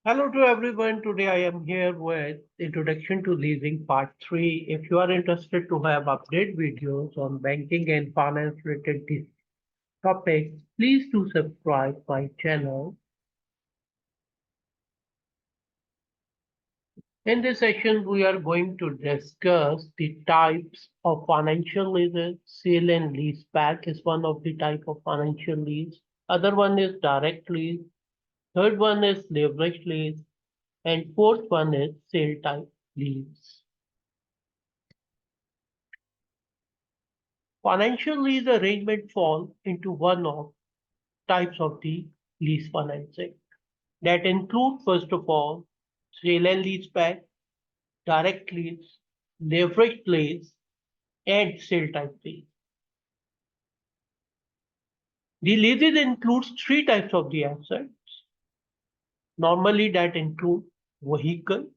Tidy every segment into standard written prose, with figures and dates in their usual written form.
Hello to everyone. Today I am here with Introduction to Leasing Part 3. If you are interested to have update videos on banking and finance related topics, please do subscribe my channel. In this session, we are going to discuss the types of financial leases. Sale and leaseback is one of the type of financial lease. Other one is direct lease. Third one is leverage lease. And fourth one is sale type lease. Financial lease arrangement fall into one of types of the lease financing that include first of all sale and leaseback, direct lease, leverage lease, and sale type lease. The leases includes three types of the assets. Normally that include vehicles,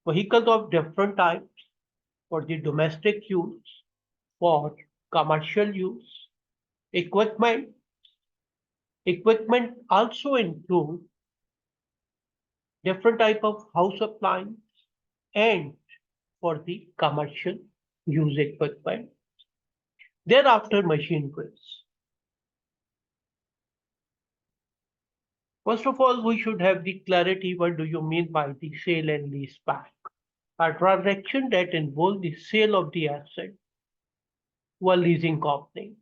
vehicles of different types for the domestic use, for commercial use, equipment. Equipment also include different type of house appliance and for the commercial use equipment. Thereafter, machine goods. First of all, we should have the clarity what do you mean by the sale and lease back? A transaction that involves the sale of the asset to a leasing company.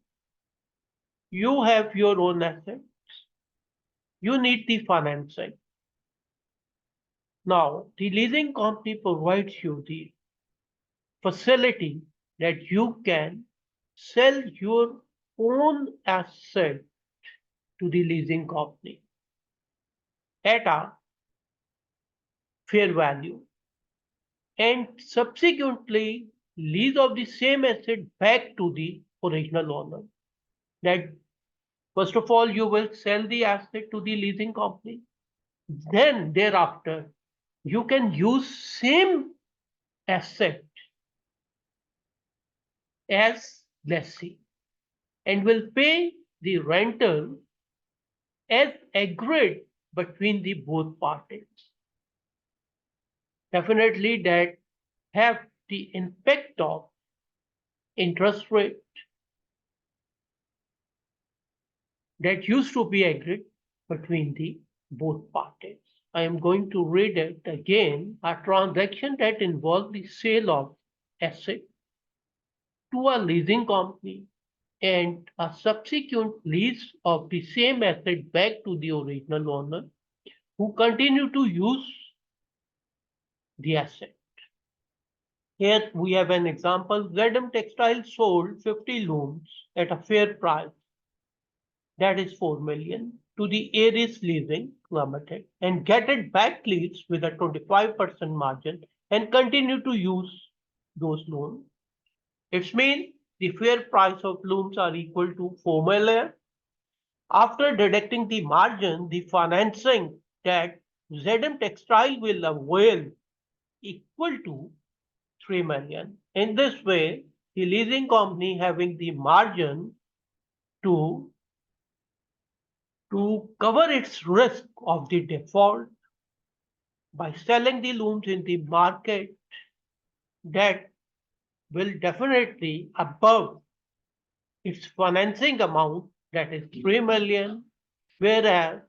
You have your own assets. You need the financing. Now, the leasing company provides you the facility that you can sell your own asset to the leasing company at a fair value and subsequently lease of the same asset back to the original owner. That first of all, you will sell the asset to the leasing company. Then thereafter, you can use same asset as lessee and will pay the rental as agreed between the both parties. Definitely that have the impact of interest rate that used to be agreed between the both parties. I am going to read it again. A transaction that involves the sale of asset to a leasing company and a subsequent lease of the same asset back to the original owner who continue to use the asset. Here we have an example. ZM Textile sold 50 looms at a fair price, that is 4 million, to the Aries Leasing Limited and get it back leased with a 25% margin and continue to use those loans. It means the fair price of looms are equal to 4 million. After deducting the margin, the financing that ZM Textile will avail equal to 3 million. In this way, the leasing company having the margin to cover its risk of the default by selling the looms in the market that will definitely above its financing amount, that is 3 million, whereas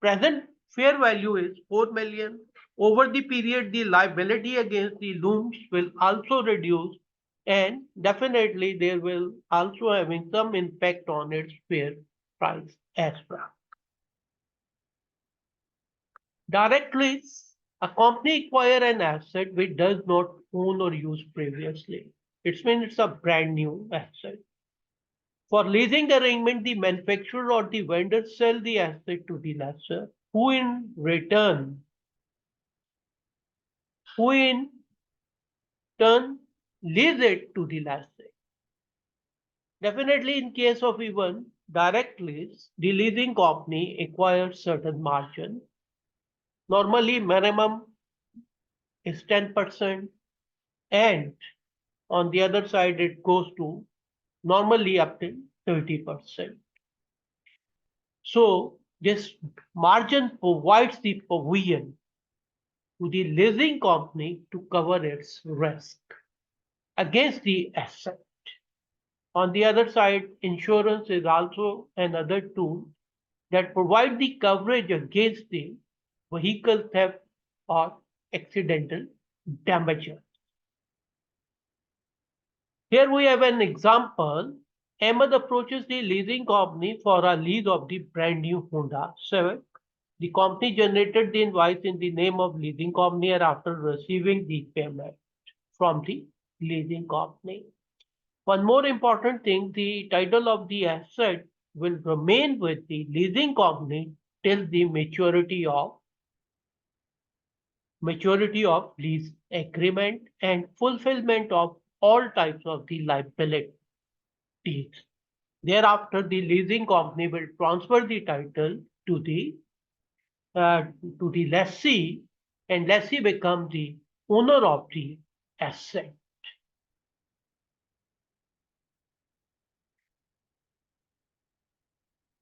present fair value is 4 million. Over the period, the liability against the looms will also reduce and definitely there will also having some impact on its fair price as well. Direct lease, a company acquire an asset which does not own or use previously. It means it's a brand new asset. For leasing arrangement, the manufacturer or the vendor sell the asset to the lessor, who in return, who in turn lease it to the lessor. Definitely in case of even direct lease, the leasing company acquires certain margin. Normally minimum is 10% and on the other side it goes to normally up to 30%. So This margin provides the provision to the leasing company to cover its risk against the asset. On the other side, insurance is also another tool that provides the coverage against the vehicle theft or accidental damage. Here we have an example. Ahmed approaches the leasing company for a lease of the brand new Honda Civic. The company generated the invoice in the name of leasing company and after receiving the payment from the leasing company. One more important thing, the title of the asset will remain with the leasing company till the maturity of lease agreement and fulfillment of all types of the liabilities. Thereafter, the leasing company will transfer the title to the lessee, and lessee become the owner of the asset.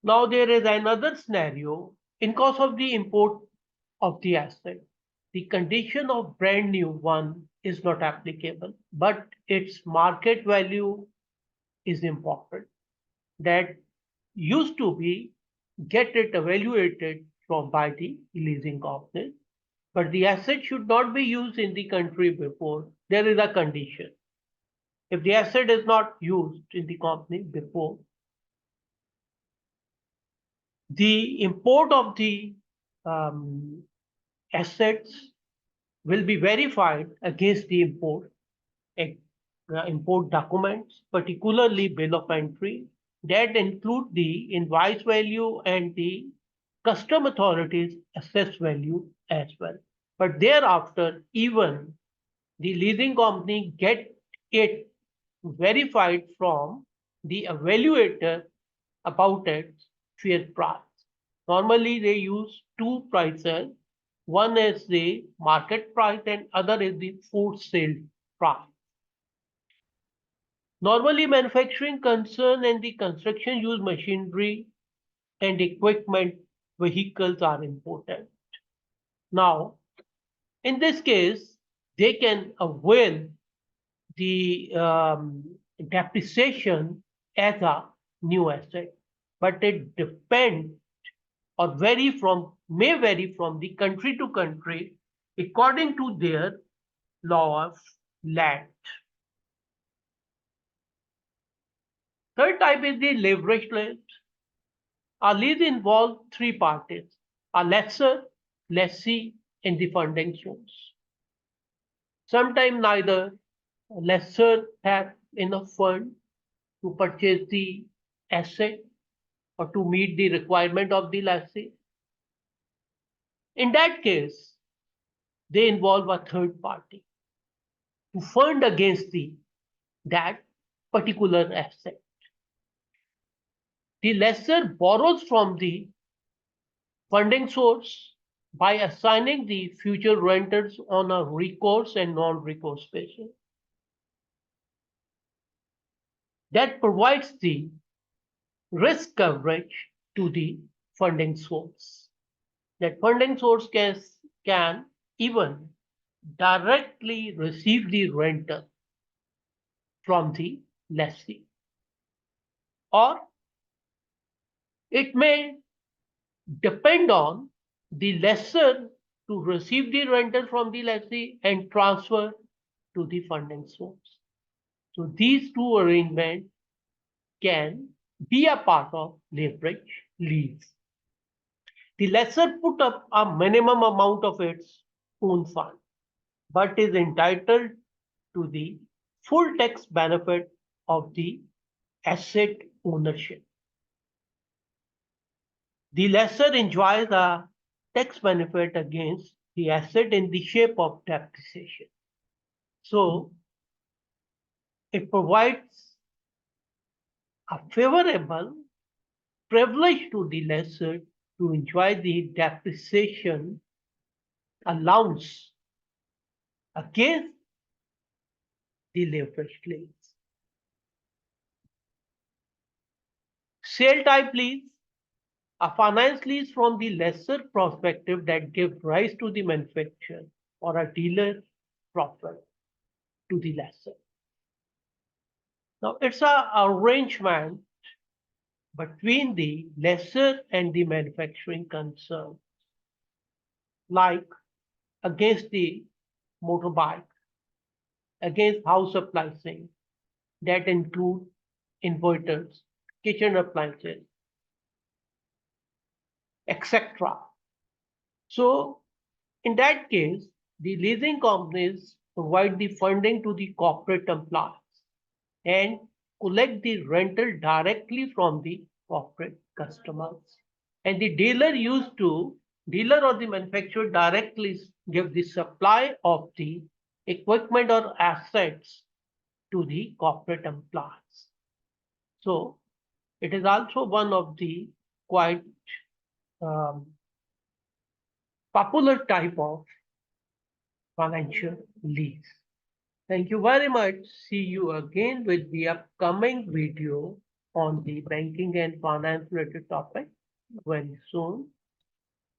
Now there is another scenario. In case of the import of the asset, the condition of brand new one is not applicable, but its market value is important. That used to be get it evaluated from by the leasing company, but the asset should not be used in the country before. There is a condition. If the asset is not used in the company before, the import of the um, assets will be verified against the import documents, particularly bill of entry, that include the invoice value and the custom authorities assessed value as well. But thereafter, even the leasing company get it verified from the evaluator about its fair price. Normally, they use two prices. One is the market price and other is the for sale price. Normally, manufacturing concern and the construction use machinery and equipment vehicles are important. Now, in this case, they can avail the depreciation as a new asset, but it depends or may vary from the country to country according to their law of land. Third type is the leveraged lease. A lease involves three parties: a lessor, lessee, and the funding source. Sometimes neither lessor have enough fund to purchase the asset or to meet the requirement of the lessee. In that case, they involve a third party to fund against that particular asset. The lessor borrows from the funding source by assigning the future renters on a recourse and non-recourse basis. That provides the risk coverage to the funding source. That funding source can even directly receive the rental from the lessee, or it may depend on the lessor to receive the rental from the lessee and transfer to the funding source. So these two arrangements can be a part of leverage lease. The lessor put up a minimum amount of its own fund, but is entitled to the full tax benefit of the asset ownership. The lessor enjoys a tax benefit against the asset in the shape of depreciation. So it provides a favorable privilege to the lessor to enjoy the depreciation allowance against the leveraged lease. Sale type lease. A finance lease from the lessor perspective that gives rise to the manufacturer or a dealer profit to the lessor. Now it's a arrangement between the lessor and the manufacturing concern, like against the motorbike, against house appliances that include inverters, kitchen appliances, etc. So in that case, the leasing companies provide the funding to the corporate employees and collect the rental directly from the corporate customers. And the dealer or the manufacturer directly give the supply of the equipment or assets to the corporate employees. So it is also one of the quite um, popular type of financial lease. Thank you very much. See you again with the upcoming video on the banking and finance related topic very soon.